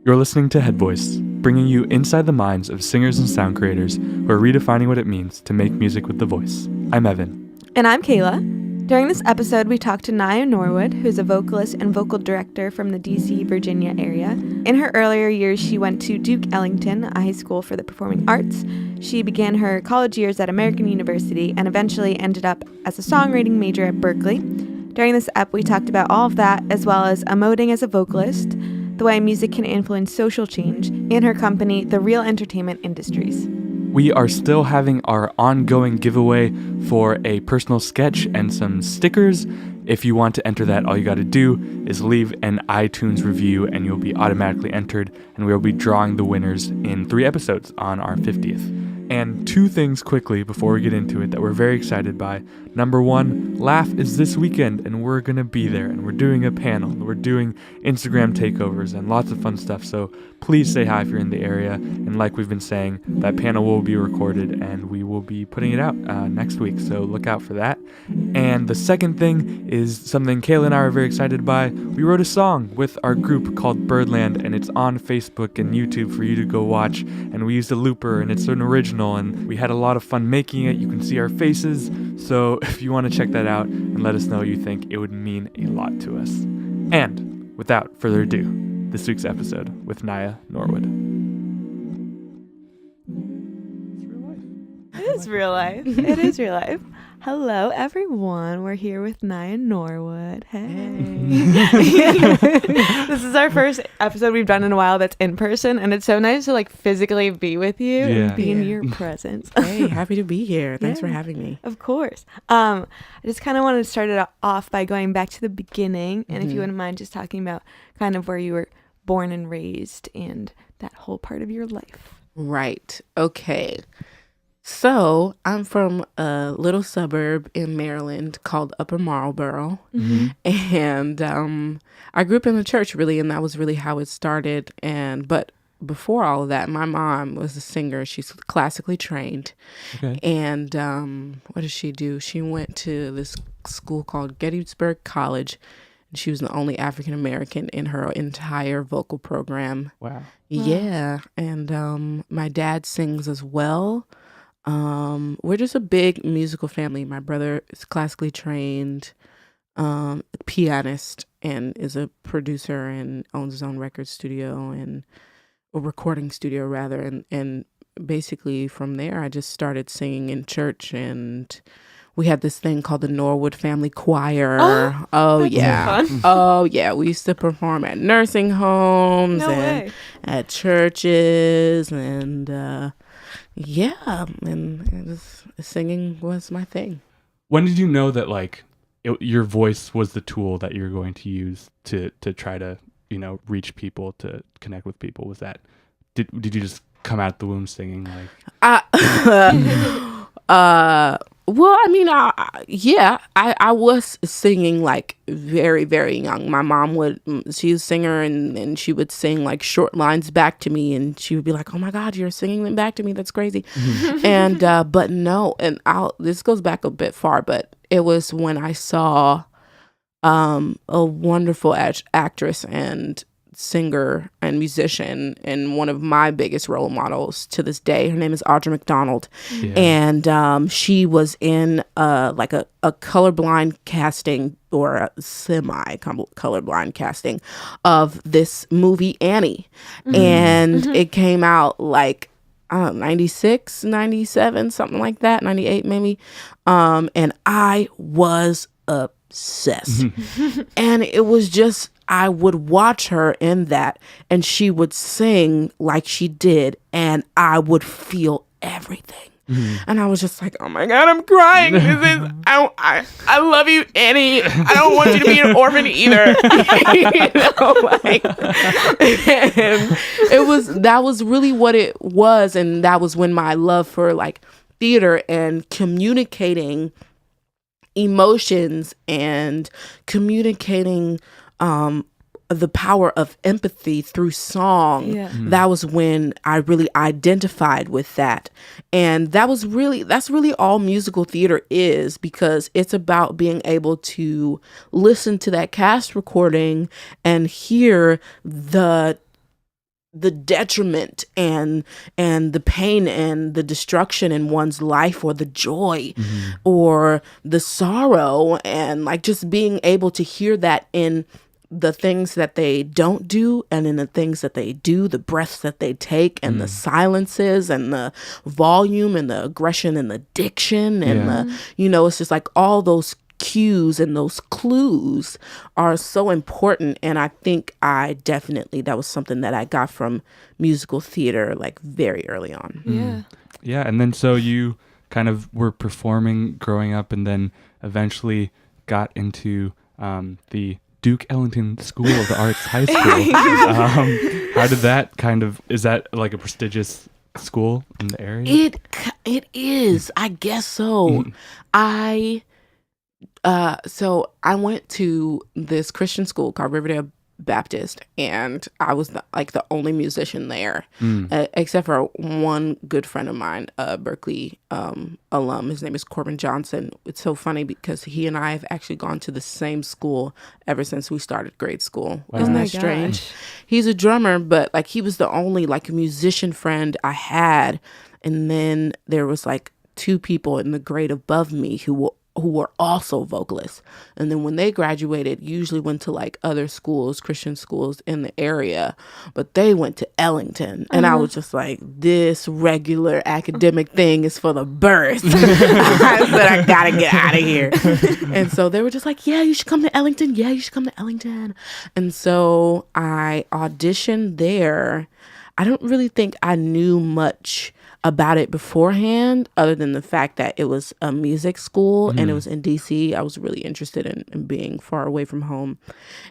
You're listening to Head Voice, bringing you inside the minds of singers and sound creators who are redefining what it means to make music with the voice. I'm Evan. And I'm Kayla. During this episode, we talked to Niya Norwood, who's a vocalist and vocal director from the D.C., Virginia area. In her earlier years, she went to Duke Ellington, a high school for the performing arts. She began her college years at American University and eventually ended up as a songwriting major at Berklee. During this ep, we talked about all of that, as well as emoting as a vocalist, the way music can influence social change, and her company, The Real Entertainment Industries. We are still having our ongoing giveaway for a personal sketch and some stickers. If you want to enter that, all you got to do is leave an iTunes review and you'll be automatically entered, and we'll be drawing the winners in 3 episodes on our 50th. And 2 things quickly before we get into it that we're very excited by. Number 1, Laugh is this weekend, and we're going to be there, and we're doing a panel. We're doing Instagram takeovers and lots of fun stuff, so please say hi if you're in the area. And like we've been saying, that panel will be recorded, and we will be putting it out next week, so look out for that. And the second thing is something Kayla and I are very excited by. We wrote a song with our group called Birdland, and it's on Facebook and YouTube for you to go watch, and we used a looper, and it's an original, and we had a lot of fun making it. You can see our faces, so if you want to check that out and let us know what you think, it would mean a lot to us. And without further ado, this week's episode with Niya Norwood. It is real life. It is real life. Hello, everyone. We're here with Niya Norwood. Hey. This is our first episode we've done in a while that's in person, and it's so nice to physically be with you and be in your presence. Hey, happy to be here. Thanks for having me. Of course. I just kind of wanted to start it off by going back to the beginning, and if you wouldn't mind just talking about kind of where you were born and raised and that whole part of your life. Right. Okay. So I'm from a little suburb in Maryland called Upper Marlboro. And I grew up in the church, really, and that was really how it started. But before all of that, my mom was a singer. She's classically trained. Okay. And what did she do? She went to this school called Gettysburg College. And she was the only African American in her entire vocal program. Wow. Yeah. And my dad sings as well. We're just a big musical family. My brother is classically trained pianist and is a producer and owns his own record studio and a recording studio rather. And basically from there, I just started singing in church, and we had this thing called the Norwood Family Choir. Oh yeah. Fun. Oh yeah. We used to perform at nursing homes at churches and singing was my thing. When did you know that your voice was the tool that you're going to use to try to reach people, to connect with people? Was that did you just come out the womb singing Well, I mean, I was singing very, very young. My mom she was a singer and she would sing short lines back to me, and she would be like, "Oh my God, you're singing them back to me. That's crazy." And, but no, and this goes back a bit far, but it was when I saw, a wonderful actress and singer and musician and one of my biggest role models to this day. Her name is Audra McDonald. And she was in a colorblind casting, or a semi colorblind casting of this movie Annie. And it came out 96, 97, something like that, 98 maybe. And I was obsessed. And it was just, I would watch her in that, and she would sing like she did, and I would feel everything. And I was just like, "Oh my God, I'm crying. I love you, Annie. I don't want you to be an orphan either." And that was really what it was. And that was when my love for theater and communicating emotions and communicating the power of empathy through song. That was when I really identified with that. And that's really all musical theater is, because it's about being able to listen to that cast recording and hear the the detriment and the pain and the destruction in one's life, or the joy or the sorrow, and like just being able to hear that in the things that they don't do and in the things that they do, the breaths that they take and the silences and the volume and the aggression and the diction and the, you know, it's just like all those cues and those clues are so important. And I think that was something that I got from musical theater like very early on. Yeah. And then so you kind of were performing growing up, and then eventually got into the Duke Ellington School of the Arts High School. How did that is that like a prestigious school in the area? It is, I guess so. So I went to this Christian school called Riverdale Baptist, and I was the only musician there, except for one good friend of mine, Berklee alum. His name is Corbin Johnson. It's so funny because he and I have actually gone to the same school ever since we started grade school. Wow. Isn't that strange? He's a drummer, but like he was the only like musician friend I had. And then there was like 2 people in the grade above me who were also vocalists. And then when they graduated, usually went to like other schools, Christian schools in the area, but they went to Ellington. And I was just like, this regular academic thing is for the birds. I said, I gotta get out of here. And so they were just like, yeah, you should come to Ellington. Yeah, you should come to Ellington. And so I auditioned there. I don't really think I knew much about it beforehand, other than the fact that it was a music school and it was in DC. I was really interested in being far away from home.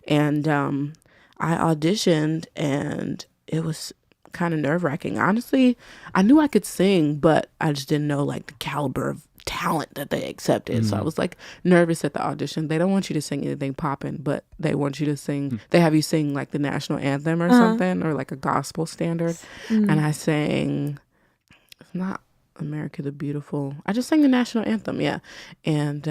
And I auditioned, and it was kind of nerve-wracking. Honestly, I knew I could sing, but I just didn't know like the caliber of talent that they accepted. So I was like nervous at the audition. They don't want you to sing anything poppin', but they want you to sing. They have you sing like the national anthem or something, or like a gospel standard. And I sang, it's not America the Beautiful. I just sang the national anthem, yeah. And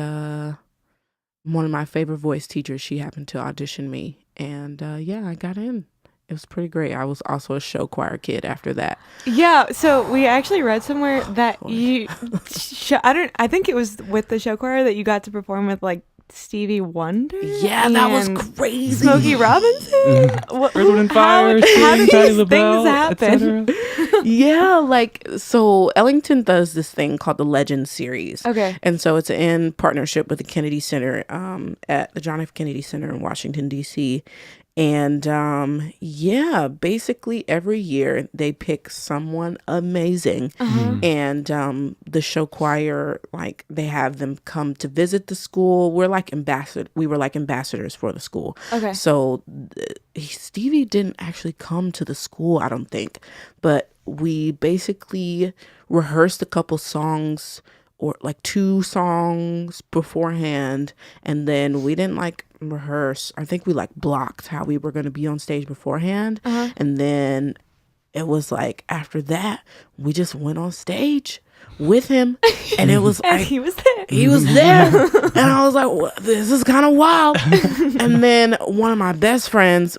one of my favorite voice teachers, she happened to audition me, and I got in. It was pretty great. I was also a show choir kid after that. Yeah, so we actually read somewhere that I think it was with the show choir that you got to perform with like Stevie Wonder. Yeah, that was crazy. Smokey Robinson. Earth, Wind and Fire. How did these things Bell, happen? Yeah, like so Ellington does this thing called the Legend Series. Okay. And so it's in partnership with the Kennedy Center at the John F. Kennedy Center in Washington, D.C. And basically every year they pick someone amazing. And the show choir, like they have them come to visit the school. We were like ambassadors for the school. Okay. So Stevie didn't actually come to the school, I don't think, but we basically rehearsed a couple songs, or like 2 songs beforehand, and then we didn't like rehearse. I think we like blocked how we were going to be on stage beforehand, and then it was like after that we just went on stage with him, and it was like he was there. He was there, and I was like, well, "This is kind of wild." And then one of my best friends,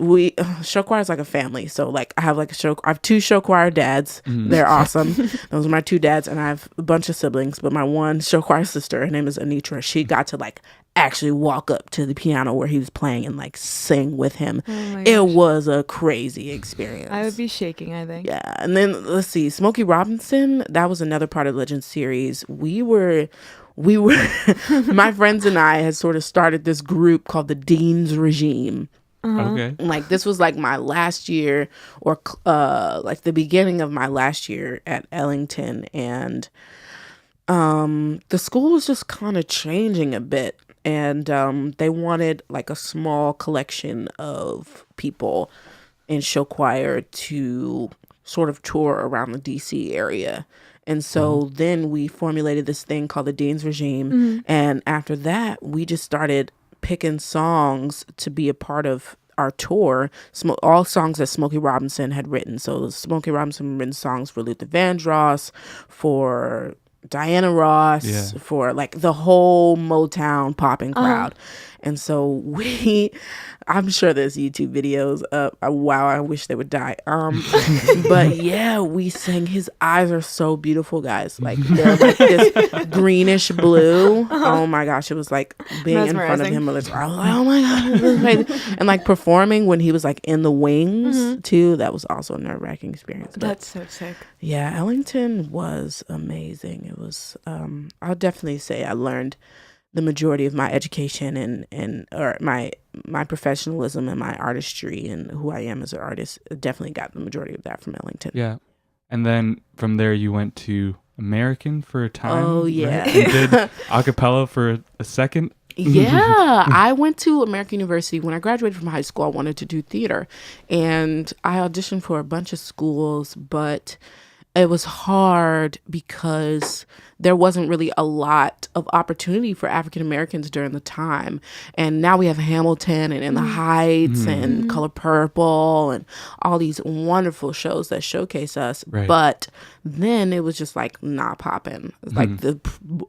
show choir is like a family. So like I have 2 show choir dads. They're awesome. Those are my 2 dads, and I have a bunch of siblings. But my one show choir sister, her name is Anitra. She got to like actually walk up to the piano where he was playing and like sing with him. It was a crazy experience. I would be shaking, I think. Yeah. And then let's see, Smokey Robinson, that was another part of the Legend series. We were my friends and I had sort of started this group called the Dean's Regime. Okay. Like this was like my last year, or like the beginning of my last year at Ellington, and the school was just kind of changing a bit, and they wanted like a small collection of people in show choir to sort of tour around the DC area. And so then we formulated this thing called the Dean's Regime. And after that, we just started picking songs to be a part of our tour, all songs that Smokey Robinson had written. So Smokey Robinson written songs for Luther Vandross, for Diana Ross, for like the whole Motown popping crowd. And so I'm sure there's YouTube videos up. Wow, I wish they would die. But yeah, we sang. His eyes are so beautiful, guys. Like they're like this greenish blue. Oh my gosh, it was like being in front of him. I was like, oh my god, this is amazing. And like performing when he was like in the wings too. That was also a nerve-wracking experience. But That's so sick. yeah, Ellington was amazing. It was. I'll definitely say I learned the majority of my education and or my professionalism and my artistry and who I am as an artist. Definitely got the majority of that from Ellington. Yeah. And then from there you went to American for a time. Oh yeah. Right? And did a cappella for a second. Yeah, I went to American University. When I graduated from high school, I wanted to do theater. And I auditioned for a bunch of schools, but it was hard because there wasn't really a lot of opportunity for African Americans during the time. And now we have Hamilton and In the Heights and Color Purple and all these wonderful shows that showcase us. Right. But then it was just like not popping. It's like the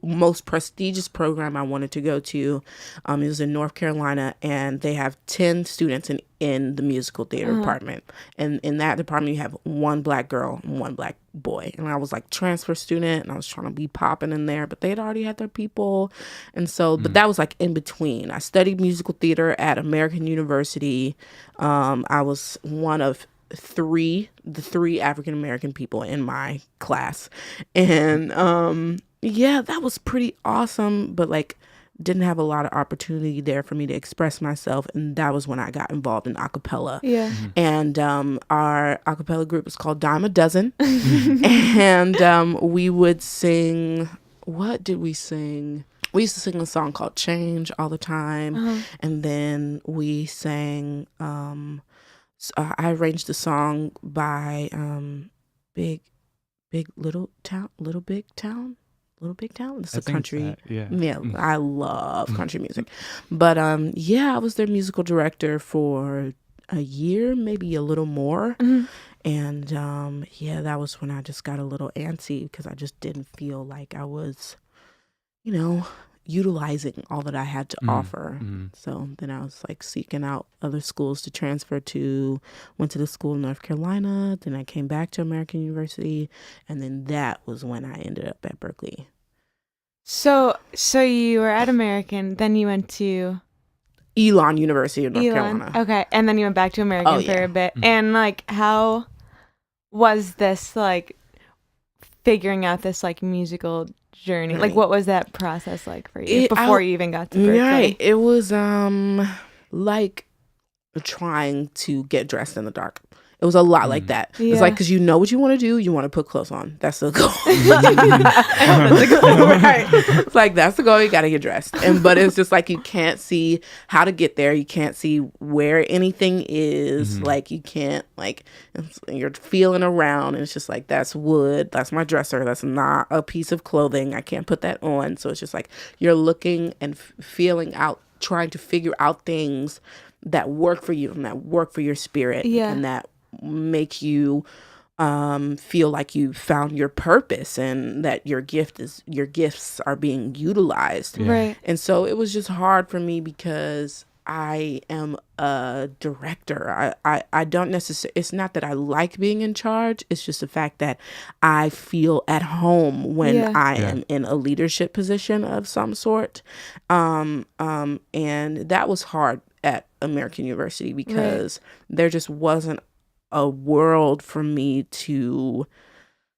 most prestigious program I wanted to go to. It was in North Carolina, and they have 10 students in the musical theater department. And in that department, you have one black girl and one black boy. And I was like transfer student, and I was trying to be popping in there, but they'd already had their people. And so, but that was like in between. I studied musical theater at American University. I was one of the three African American people in my class. And yeah, that was pretty awesome, but like didn't have a lot of opportunity there for me to express myself. And that was when I got involved in a cappella. Yeah. And our a cappella group was called Dime a Dozen. And we would sing, what did we sing? We used to sing a song called Change all the time. And then we sang, I arranged the song by Big Little Big Town. It's a country. Yeah, I love country music. But yeah, I was their musical director for a year, maybe a little more. And yeah, that was when I just got a little antsy because I just didn't feel like I was, utilizing all that I had to offer. So then I was like seeking out other schools to transfer to, went to the school in North Carolina, then I came back to American University, and then that was when I ended up at Berklee. So you were at American, then you went to Elon University of North Carolina. Okay, and then you went back to American for a bit. And like, how was this like figuring out this like musical journey? Like, what was that process like for you before you even got to Berklee? Right, it was like trying to get dressed in the dark. It was a lot like that. It's like, because you know what you want to do, you want to put clothes on. That's the goal. That's the goal, right? It's like, that's the goal. You got to get dressed. But it's just like, you can't see how to get there. You can't see where anything is. Like, you can't, like, you're feeling around. And it's just like, that's wood. That's my dresser. That's not a piece of clothing. I can't put that on. So it's just like, you're looking and feeling out, trying to figure out things that work for you and that work for your spirit. And that make you feel like you found your purpose and that your gifts are being utilized. Right. And so it was just hard for me because I am a director. I don't necessarily, it's not that I like being in charge. It's just the fact that I feel at home when I am in a leadership position of some sort. And that was hard at American University because there just wasn't a world for me to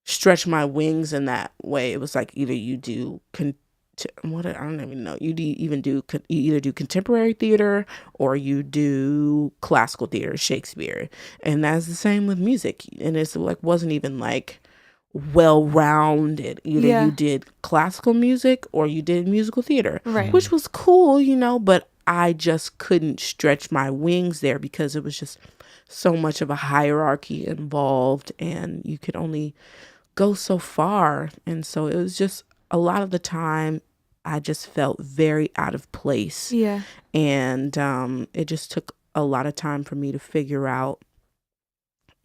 stretch my wings in that way. It was like either you do I don't even know. You either do contemporary theater or you do classical theater, Shakespeare, and that's the same with music. And it's like wasn't even like well-rounded. Either you did classical music or you did musical theater, which was cool, but I just couldn't stretch my wings there because it was just so much of a hierarchy involved and you could only go so far. And so it was just a lot of the time I just felt very out of place. Yeah. And it just took a lot of time for me to figure out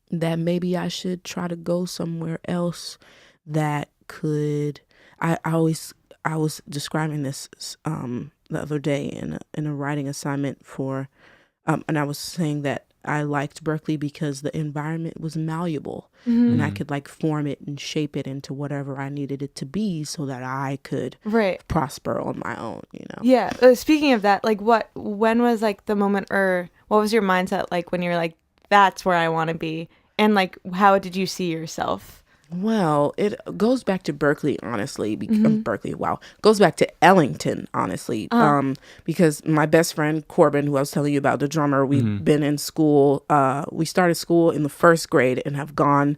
that maybe I should try to go somewhere else that could, I was describing this the other day in a writing assignment for, and I was saying that I liked Berklee because the environment was malleable and I could like form it and shape it into whatever I needed it to be so that I could prosper on my own, you know? Yeah. Speaking of that, like when was like the moment, or what was your mindset like when you were like, that's where I want to be? And like, how did you see yourself? Well, it goes back to Berklee, honestly. Berklee, wow. Goes back to Ellington, honestly. Because my best friend, Corbin, who I was telling you about, the drummer, we've been in school. We started school in the first grade and have gone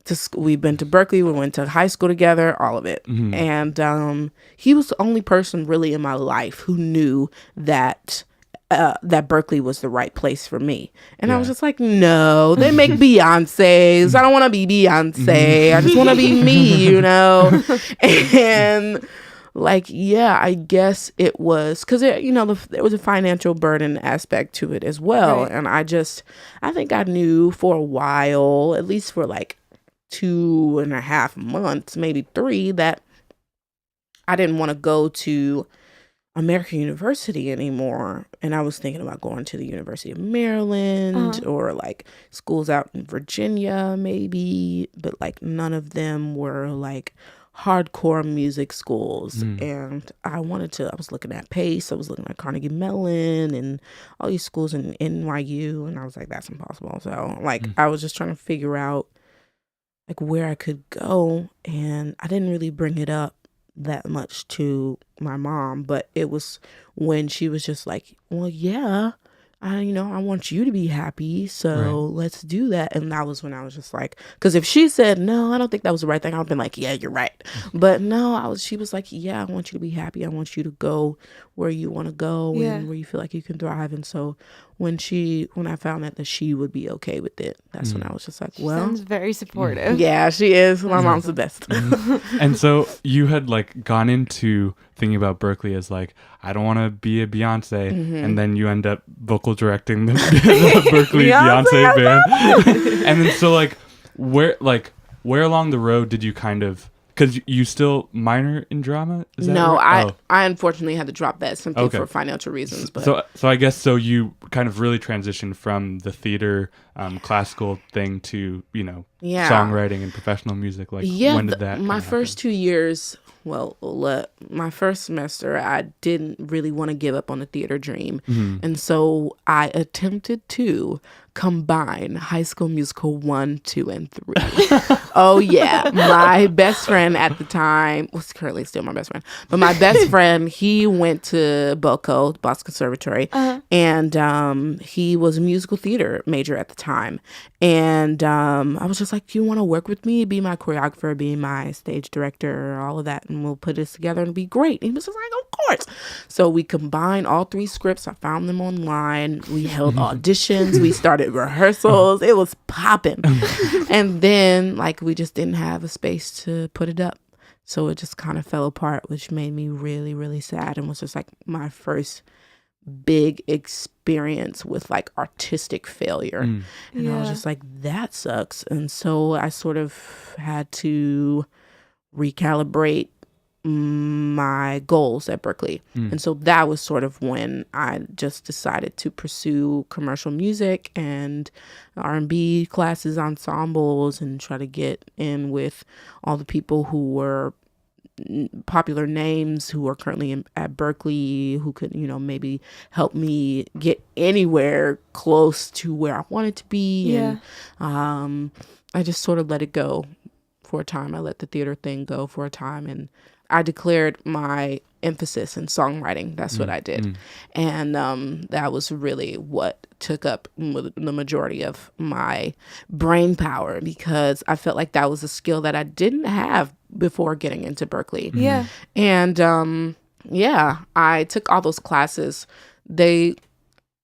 to school. We've been to Berklee. We went to high school together, all of it. And he was the only person really in my life who knew that Berklee was the right place for me. And I was just like, no, they make Beyoncés. I don't want to be Beyonce. I just want to be me, you know? And like, yeah, I guess it was because, you know, there was a financial burden aspect to it as well. Right. And I think I knew for a while, at least for like 2.5 months, maybe 3, that I didn't want to go to American University anymore. And I was thinking about going to the University of Maryland or like schools out in Virginia maybe, but like none of them were like hardcore music schools. And I was looking at Pace, I was looking at Carnegie Mellon and all these schools in NYU, and I was like, that's impossible. So like I was just trying to figure out like where I could go, and I didn't really bring it up that much to my mom, but it was when she was just like, well, yeah, I want you to be happy, so let's do that. And that was when I was just like, because if she said no, I don't think that was the right thing, I would have been like, yeah, you're right. But no, she was like, yeah, I want you to be happy, I want you to go where you want to go and where you feel like you can thrive. And so when I found out that she would be okay with it, that's when I was just like, well, sounds very supportive. Yeah, she is. My mom's the best. And so you had like gone into thinking about Berklee as like, I don't want to be a Beyonce, and then you end up vocal directing the Berklee Beyonce band. And then so like where along the road did you kind of, because you still minor in drama? Is that no, right? I unfortunately had to drop that simply for financial reasons. But so I guess so you kind of really transitioned from the theater classical thing to, you know, songwriting and professional music. Like when did that? My first 2 years. Well, my first semester, I didn't really want to give up on the theater dream. And so I attempted to combine High School Musical 1, 2, and 3. Oh, yeah. My best friend at the time was currently still my best friend. But my best friend, he went to BOCO, Boston Conservatory, and he was a musical theater major at the time. And I was just like, do you want to work with me, be my choreographer, be my stage director, all of that, and we'll put this together and be great. And he was just like, of course. So we combined all 3 scripts. I found them online. We held auditions. We started rehearsals. It was popping. And then like we just didn't have a space to put it up. So it just kind of fell apart, which made me really, really sad, and was just like my first big experience with like artistic failure. And I was just like, that sucks. And so I sort of had to recalibrate my goals at Berklee. And so that was sort of when I just decided to pursue commercial music and R&B classes, ensembles, and try to get in with all the people who were popular names who are currently at Berklee, who could, you know, maybe help me get anywhere close to where I wanted to be. And I just sort of let it go for a time. I let the theater thing go for a time, and I declared my emphasis in songwriting. That's what I did. And that was really what took up the majority of my brain power, because I felt like that was a skill that I didn't have before getting into Berklee. And I took all those classes. They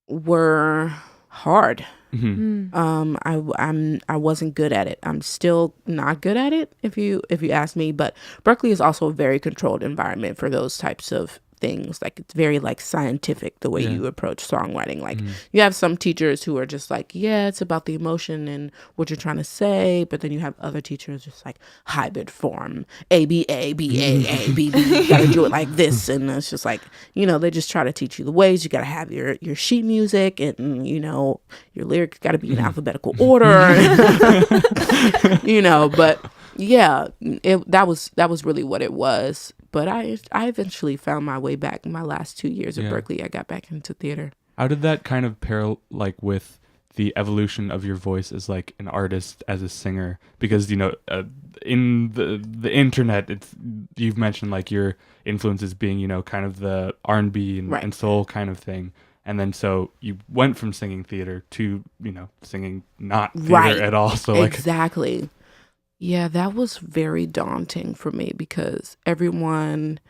were hard. I wasn't good at it. I'm still not good at it if you ask me, but Berklee is also a very controlled environment for those types of things. Like, it's very like scientific the way Yeah. you approach songwriting. Like, you have some teachers who are just like, yeah, it's about the emotion and what you're trying to say, but then you have other teachers just like hybrid form, A B A B A A B B. You gotta do it like this, and it's just like, you know, they just try to teach you the ways. You gotta have your sheet music, and you know, your lyrics gotta be in alphabetical order. You know, but yeah, that was really what it was. But I eventually found my way back. In my last 2 years at Berklee, I got back into theater. How did that kind of pair like with the evolution of your voice as like an artist, as a singer? Because, you know, in the internet, you've mentioned like your influences being, you know, kind of the R&B and soul kind of thing. And then so you went from singing theater to, you know, singing not theater at all. So like, exactly. Yeah, that was very daunting for me because everyone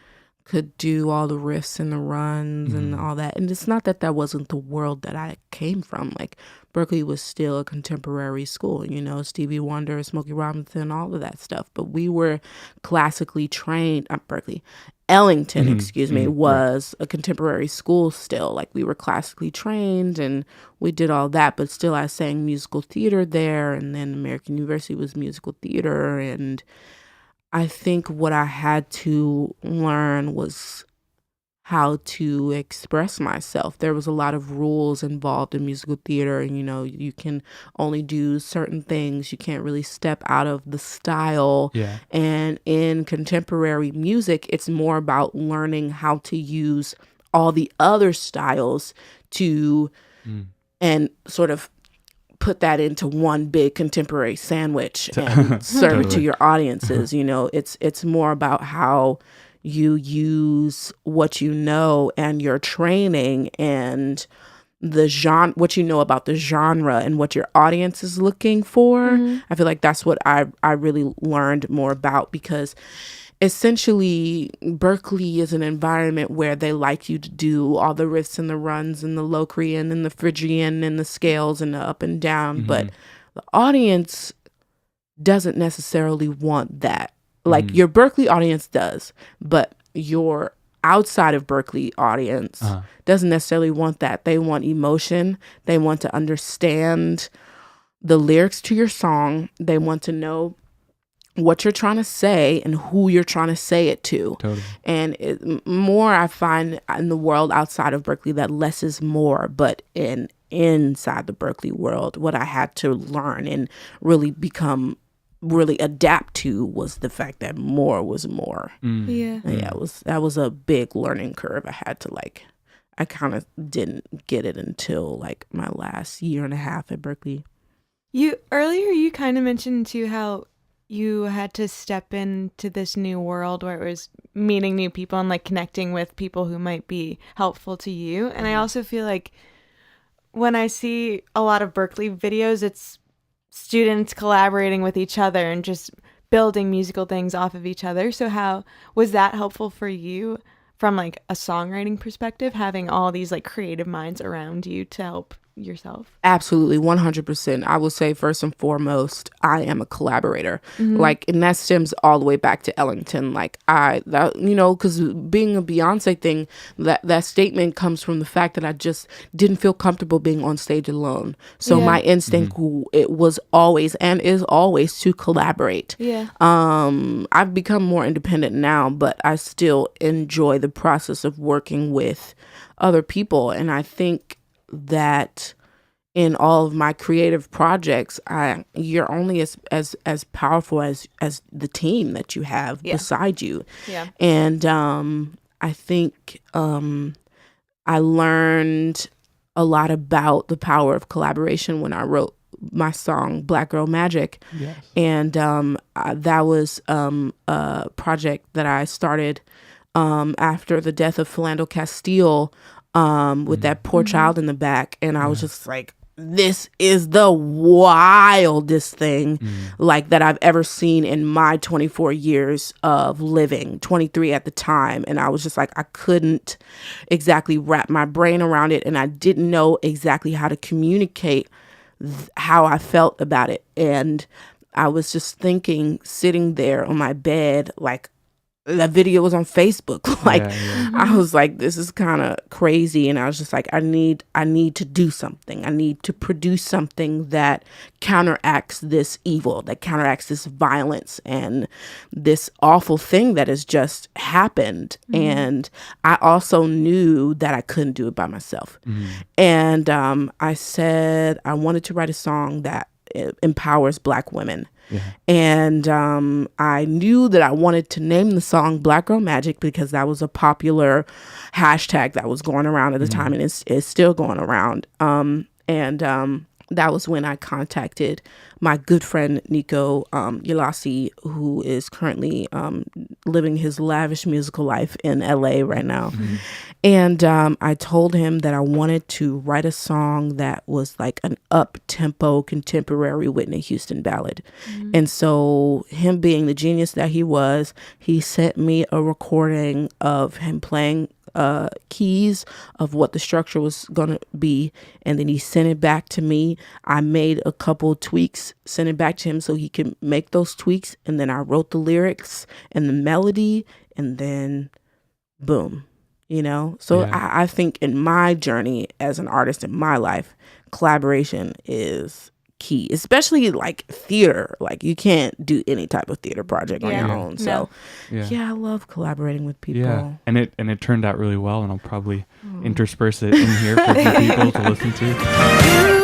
could do all the riffs and the runs and all that. And it's not that wasn't the world that I came from. Like, Berklee was still a contemporary school, you know, Stevie Wonder, Smokey Robinson, all of that stuff. But we were classically trained, Berklee, Ellington, excuse me, was a contemporary school still. Like, we were classically trained and we did all that, but still I sang musical theater there, and then American University was musical theater. And I think what I had to learn was how to express myself. There was a lot of rules involved in musical theater, and you know, you can only do certain things. You can't really step out of the style. Yeah. And in contemporary music, it's more about learning how to use all the other styles to and sort of put that into one big contemporary sandwich and serve it to your audiences. You know, it's more about how you use what you know and your training and the genre, what you know about the genre and what your audience is looking for. I feel like that's what I really learned more about, because essentially Berklee is an environment where they like you to do all the riffs and the runs and the Locrian and the Phrygian and the scales and the up and down, but the audience doesn't necessarily want that. Like, your Berklee audience does, but your outside of Berklee audience doesn't necessarily want that. They want emotion. They want to understand the lyrics to your song. They want to know what you're trying to say and who you're trying to say it to. Totally. And more I find in the world outside of Berklee that less is more, but inside the Berklee world, what I had to learn and really adapt to was the fact that more was more. Yeah. That was a big learning curve. I kind of didn't get it until like my last year and a half at Berklee. Earlier you kind of mentioned too how you had to step into this new world where it was meeting new people and like connecting with people who might be helpful to you. And I also feel like when I see a lot of Berklee videos, it's students collaborating with each other and just building musical things off of each other. So how was that helpful for you from like a songwriting perspective, having all these like creative minds around you to help yourself? Absolutely, 100%. I will say first and foremost, I am a collaborator. Like, and that stems all the way back to Ellington. Like, because being a Beyonce thing, that statement comes from the fact that I just didn't feel comfortable being on stage alone. So my instinct it was always and is always to collaborate. I've become more independent now, but I still enjoy the process of working with other people, and I think that in all of my creative projects, you're only as powerful as the team that you have beside you. And I think I learned a lot about the power of collaboration when I wrote my song Black Girl Magic. And that was a project that I started after the death of Philando Castile, with that poor child in the back. And I was just like, this is the wildest thing like that I've ever seen in my 24 years of living, 23 at the time. And I was just like, I couldn't exactly wrap my brain around it. And I didn't know exactly how to communicate how I felt about it. And I was just thinking, sitting there on my bed, like, that video was on Facebook. Like, Yeah. I was like, this is kind of crazy. And I was just like, I need to do something. I need to produce something that counteracts this evil, that counteracts this violence and this awful thing that has just happened. And I also knew that I couldn't do it by myself. And I said I wanted to write a song that empowers Black women. And I knew that I wanted to name the song Black Girl Magic because that was a popular hashtag that was going around at the time, and it's still going around. That was when I contacted my good friend Nico Yalasi, who is currently living his lavish musical life in LA right now. And I told him that I wanted to write a song that was like an up-tempo contemporary Whitney Houston ballad. And so him being the genius that he was, he sent me a recording of him playing keys of what the structure was gonna be, and then he sent it back to me. I made a couple tweaks, sent it back to him so he could make those tweaks, and then I wrote the lyrics and the melody, and then boom, so I think in my journey as an artist in my life, collaboration is key, especially like theater. Like, you can't do any type of theater project on your own. So I love collaborating with people. Yeah, and it turned out really well, and I'll probably intersperse it in here for people to listen to.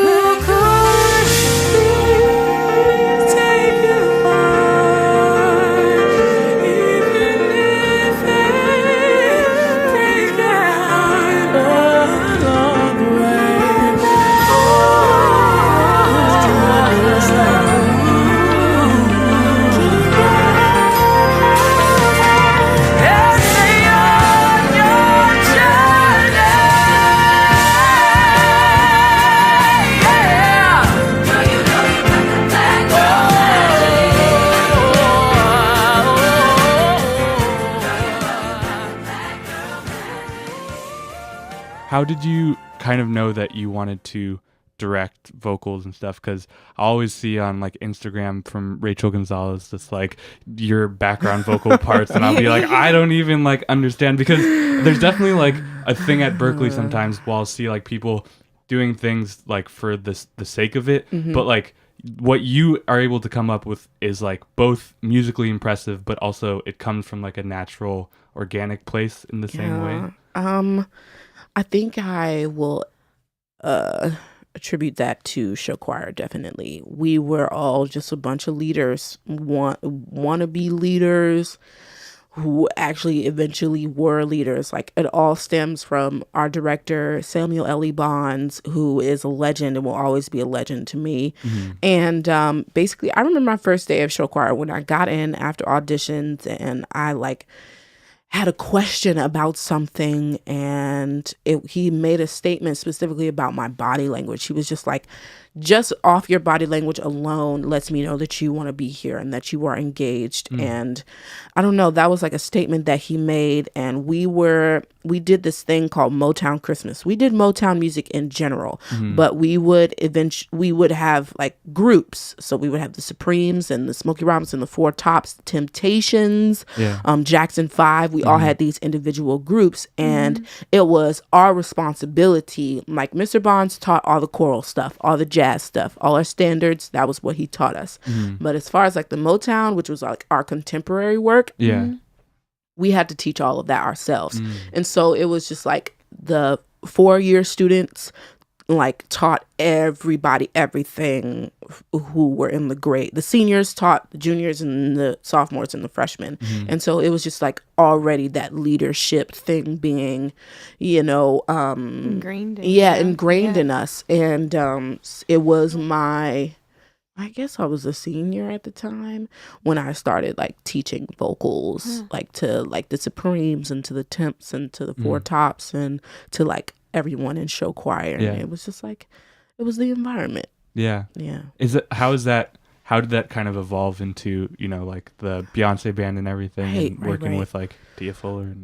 How did you kind of know that you wanted to direct vocals and stuff? Because I always see on like Instagram from Rachel Gonzalez just like your background vocal parts, and I'll be like, I don't even like understand, because there's definitely like a thing at Berklee sometimes where I'll see like people doing things like for the sake of it, but like what you are able to come up with is like both musically impressive, but also it comes from like a natural, organic place in the same way. I think I will attribute that to show choir, definitely. We were all just a bunch of leaders, wannabe leaders who actually eventually were leaders. Like, it all stems from our director, Samuel L. Bonds, who is a legend and will always be a legend to me. And basically, I remember my first day of show choir when I got in after auditions, and I like had a question about something, and he made a statement specifically about my body language. He was just like, just off your body language alone lets me know that you want to be here and that you are engaged. And I don't know, that was like a statement that he made. And we did this thing called Motown Christmas. We did Motown music in general, but we would have like groups. So we would have the Supremes and the Smokey Robinson, the Four Tops, Temptations, Jackson 5. We all had these individual groups, and it was our responsibility. Like, Mr. Bonds taught all the choral stuff, all the jazz stuff, all our standards. That was what he taught us. But as far as like the Motown, which was like our contemporary work, we had to teach all of that ourselves. And so it was just like the 4-year students like taught everybody everything who were in the grade. The seniors taught the juniors and the sophomores and the freshmen. And so it was just like already that leadership thing being, ingrained in us. And it was I guess I was a senior at the time when I started like teaching vocals, like to like the Supremes and to the Temps and to the Four Tops and to like everyone in show choir. And it was just like, it was the environment. Yeah. How did that kind of evolve into, like the Beyonce band and everything, and working with like Tia Fuller?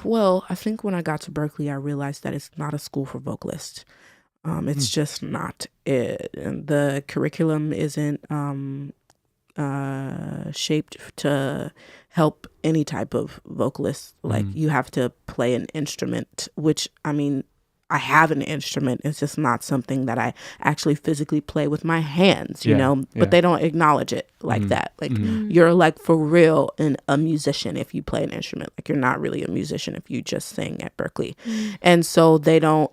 Well, I think when I got to Berklee, I realized that it's not a school for vocalists. It's just not it. And the curriculum isn't shaped to help any type of vocalist. Like you have to play an instrument, which I mean, I have an instrument. It's just not something that I actually physically play with my hands, you know, but they don't acknowledge it like that. Like you're like for real a musician if you play an instrument. Like you're not really a musician if you just sing at Berklee. And so they don't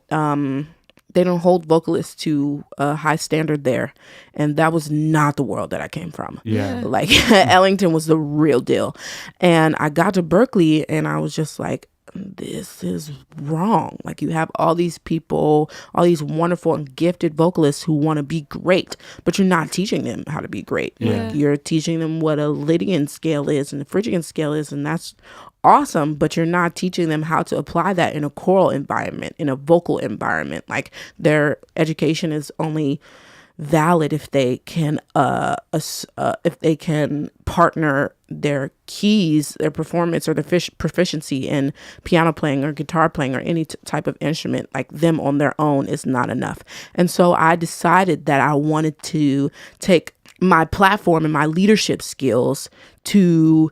hold vocalists to a high standard there. And that was not the world that I came from. Yeah. Like Ellington was the real deal. And I got to Berklee and I was just like, this is wrong. Like you have all these people, all these wonderful and gifted vocalists who want to be great, but you're not teaching them how to be great. Yeah. Like you're teaching them what a Lydian scale is and a Phrygian scale is, and that's awesome, but you're not teaching them how to apply that in a choral environment, in a vocal environment. Like their education is only valid if they can partner their keys, their performance, or their proficiency in piano playing or guitar playing or any type of instrument. Like them on their own is not enough. And so I decided that I wanted to take my platform and my leadership skills to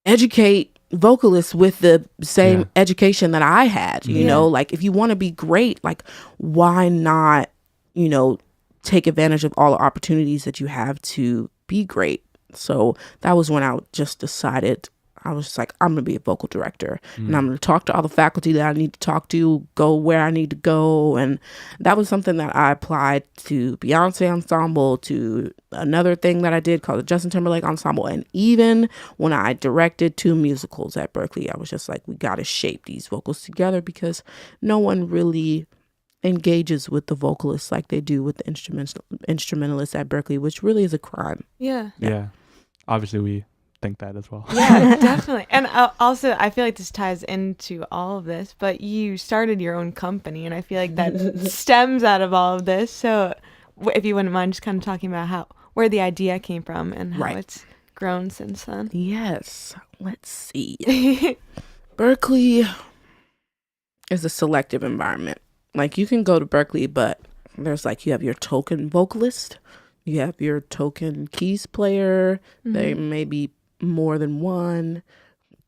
educate vocalists with the same education that I had. You know, like if you want to be great, like why not, you know, take advantage of all the opportunities that you have to be great. So that was when I just decided, I was just like, I'm going to be a vocal director and I'm going to talk to all the faculty that I need to talk to, go where I need to go. And that was something that I applied to Beyonce Ensemble, to another thing that I did called the Justin Timberlake Ensemble. And even when I directed 2 musicals at Berklee, I was just like, we got to shape these vocals together because no one really engages with the vocalists like they do with the instrumentalists at Berklee, which really is a crime. Yeah. Obviously we think that as well. Yeah, definitely. And also I feel like this ties into all of this, but you started your own company and I feel like that stems out of all of this. So if you wouldn't mind just kind of talking about where the idea came from and how it's grown since then. Yes. Let's see. Berklee is a selective environment. Like you can go to Berklee, but there's like, you have your token vocalist, you have your token keys player. There may be more than 1,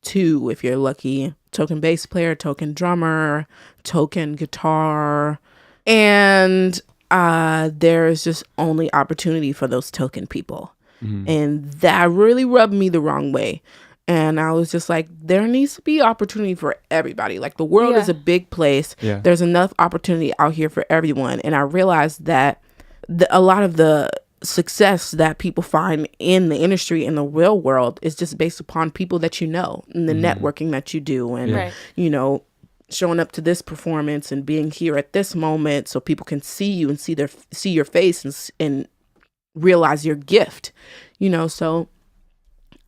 2 if you're lucky, token bass player, token drummer, token guitar. And there's just only opportunity for those token people. And that really rubbed me the wrong way. And I was just like, there needs to be opportunity for everybody. Like the world is a big place. Yeah. There's enough opportunity out here for everyone. And I realized that a lot of the success that people find in the industry, in the real world, is just based upon people that you know and the networking that you do. And, you know, showing up to this performance and being here at this moment so people can see you and see your face and realize your gift, you know. So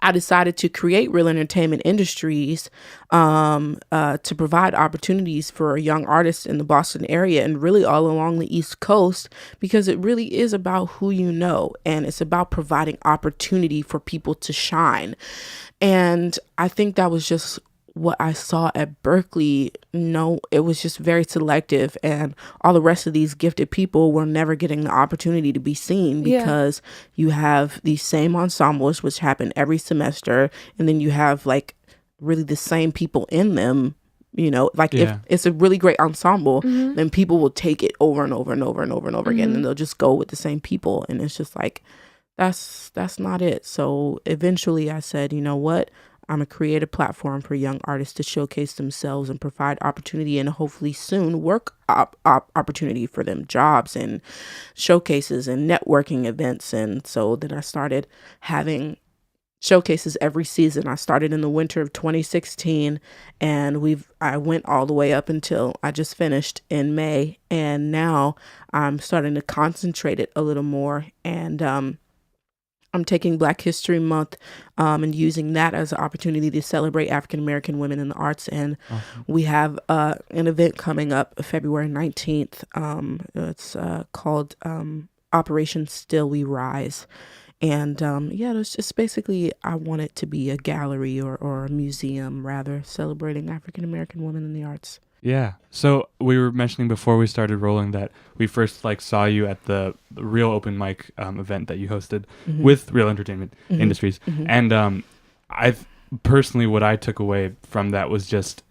I decided to create Real Entertainment Industries to provide opportunities for young artists in the Boston area and really all along the East Coast, because it really is about who you know, and it's about providing opportunity for people to shine. And I think that was just what I saw at Berklee. No, it was just very selective, and all the rest of these gifted people were never getting the opportunity to be seen because you have these same ensembles which happen every semester, and then you have like really the same people in them. You know, like if it's a really great ensemble, then people will take it over and over and over and over and over again, and they'll just go with the same people, and it's just like that's not it. So eventually I said, you know what, I'm going to create a platform for young artists to showcase themselves and provide opportunity, and hopefully soon work opportunity for them, jobs and showcases and networking events. And so then I started having showcases every season. I started in the winter of 2016, and I went all the way up until I just finished in May. And now I'm starting to concentrate it a little more, and I'm taking Black History Month and using that as an opportunity to celebrate African American women in the arts. And we have an event coming up February 19th. It's called Operation Still We Rise. And it's just basically, I want it to be a gallery or a museum, rather, celebrating African American women in the arts. Yeah. So we were mentioning before we started rolling that we first like saw you at the real open mic event that you hosted with Real Entertainment Industries. And I've personally, what I took away from that was just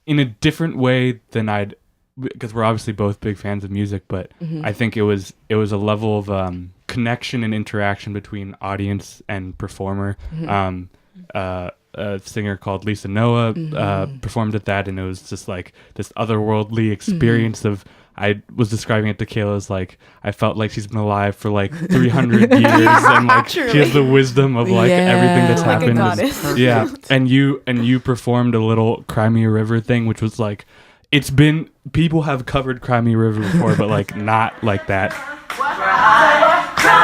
in a different way than because we're obviously both big fans of music, but I think it was a level of connection and interaction between audience and performer. A singer called Lisa Noah performed at that, and it was just like this otherworldly experience of, I was describing it to Kayla as like, I felt like she's been alive for like 300 years and like she has the wisdom of like everything that's like happened. A goddess. Yeah. And you performed a little Cry Me a River thing, which was like, people have covered Cry Me a River before, but like not like that. Cry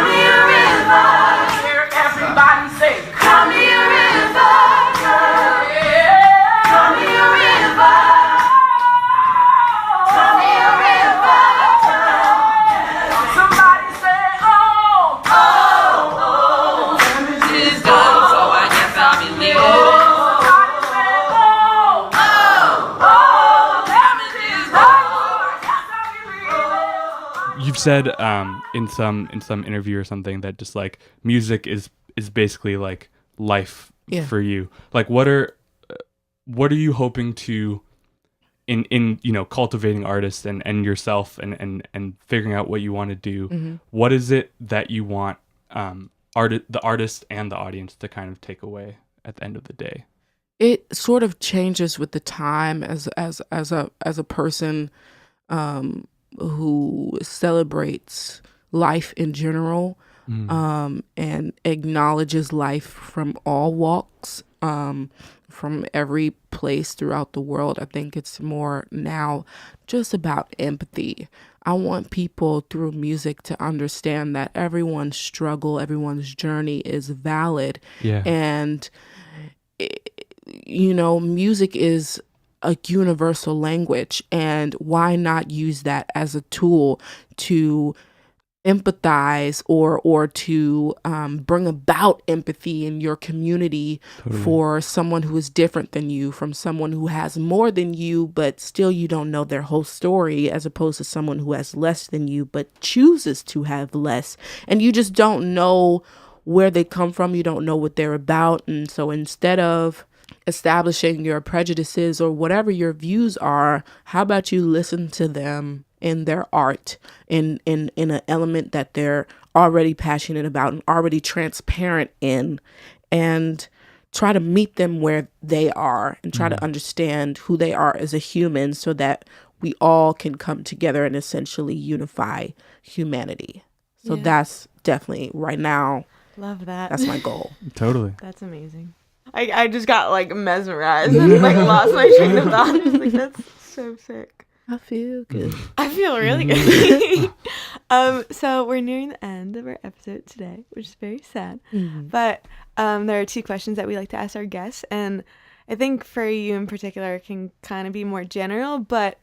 me a river. Hear everybody say, cry me a river. Cry me a river. Cry me a river. Somebody say, oh, oh, oh. Damage is done, so I guess I'll be living. Somebody say, oh, oh, oh. Damage is done, so I guess I'll be living. You've said in some interview or something that just like music is basically like life for you. Like what are you hoping to in cultivating artists and yourself and figuring out what you want to do? What is it that you want the artist and the audience to kind of take away at the end of the day? It sort of changes with the time as a person who celebrates life in general, and acknowledges life from all walks, from every place throughout the world. I think it's more now just about empathy. I want people through music to understand that everyone's struggle, everyone's journey is valid. Yeah. And, music is a universal language, and why not use that as a tool to empathize or to bring about empathy in your community for someone who is different than you, from someone who has more than you, but still you don't know their whole story, as opposed to someone who has less than you, but chooses to have less. And you just don't know where they come from. You don't know what they're about. And so instead of establishing your prejudices or whatever your views are, how about you listen to them in their art, in an element that they're already passionate about and already transparent in, and try to meet them where they are and try to understand who they are as a human, so that we all can come together and essentially unify humanity. So that's definitely right now. Love that. That's my goal. Totally. That's amazing. I just got like mesmerized and like lost my train of thought. I was like, that's so sick. I feel good. I feel really good. So we're nearing the end of our episode today, which is very sad. But there are two questions that we like to ask our guests, and I think for you in particular it can kind of be more general, but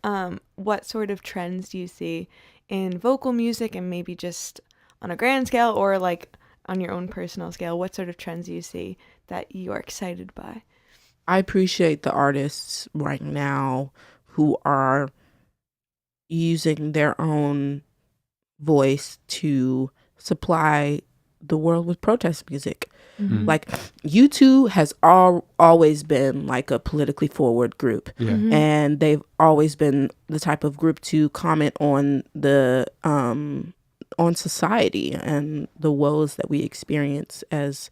what sort of trends do you see in vocal music, and maybe just on a grand scale or like on your own personal scale? What sort of trends do you see that you are excited by? I appreciate the artists right now who are using their own voice to supply the world with protest music. Like U2 has always been like a politically forward group, and they've always been the type of group to comment on the on society and the woes that we experience as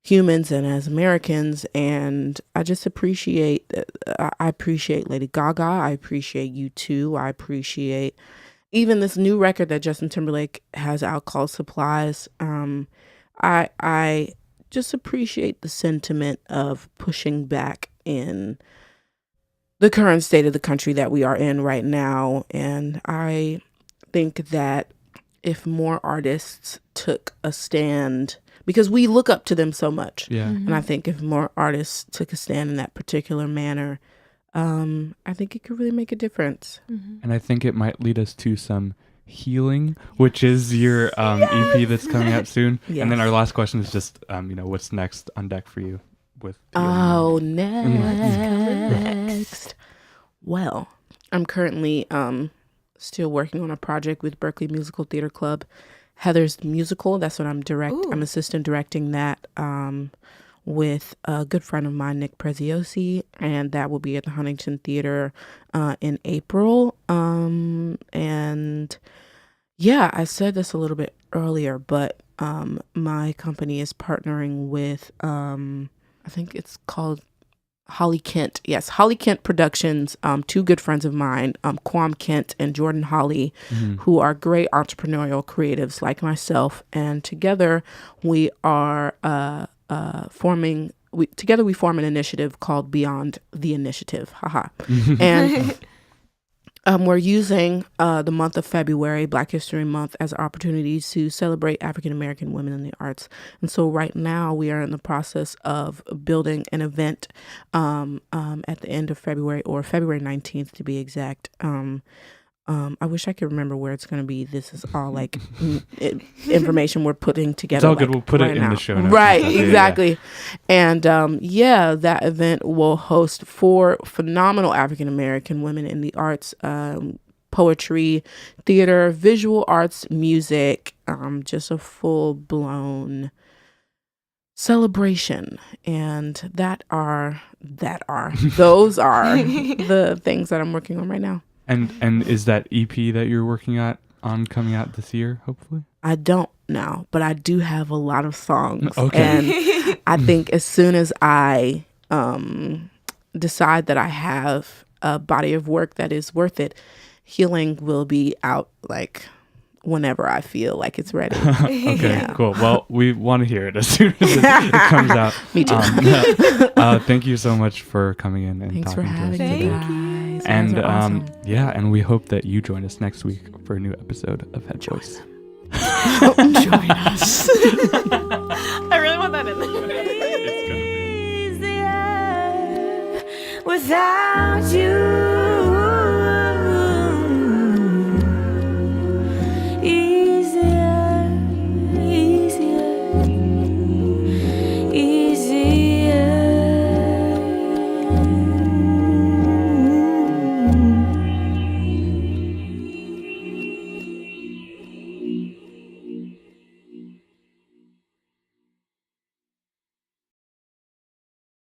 humans and as Americans. And I just appreciate Lady Gaga. I appreciate U2. I appreciate even this new record that Justin Timberlake has out called Supplies. I just appreciate the sentiment of pushing back in the current state of the country that we are in right now. And I think that if more artists took a stand, because we look up to them so much. And I think if more artists took a stand in that particular manner, I think it could really make a difference. And I think it might lead us to some healing, which is your EP that's coming out soon. And then our last question is just, what's next on deck for you with? Next. Well, I'm currently still working on a project with Berklee Musical Theater Club, Heather's Musical. That's what I'm I'm assistant directing that with a good friend of mine, Nick Preziosi, and that will be at the Huntington Theater in April. And yeah, I said this a little bit earlier, but my company is partnering with, I think it's called Holly Kent. Yes, Holly Kent Productions, two good friends of mine, Quam Kent and Jordan Holly, who are great entrepreneurial creatives like myself. And together we are forming an initiative called Beyond the Initiative. Haha. And we're using the month of February, Black History Month, as an opportunity to celebrate African American women in the arts. And so right now we are in the process of building an event at the end of February, or February 19th to be exact. I wish I could remember where it's going to be. This is all like information we're putting together. It's all good. Like, We'll put right it in now. the show notes. Right, Yeah, exactly. yeah. And that event will host 4 phenomenal African American women in the arts, poetry, theater, visual arts, music, just a full blown celebration. And those are the things that I'm working on right now. And is that EP that you're working on coming out this year, hopefully? I don't know, but I do have a lot of songs. Okay. And I think as soon as I decide that I have a body of work that is worth it, Healing will be out like whenever I feel like it's ready. Okay, Yeah. cool. Well, we want to hear it as soon as it comes out. Me too. Thank you so much for coming in and Thanks for talking to us having me, today. guys. And You guys are awesome. yeah, and we hope that you join us next week for a new episode of Head Voice. Join us.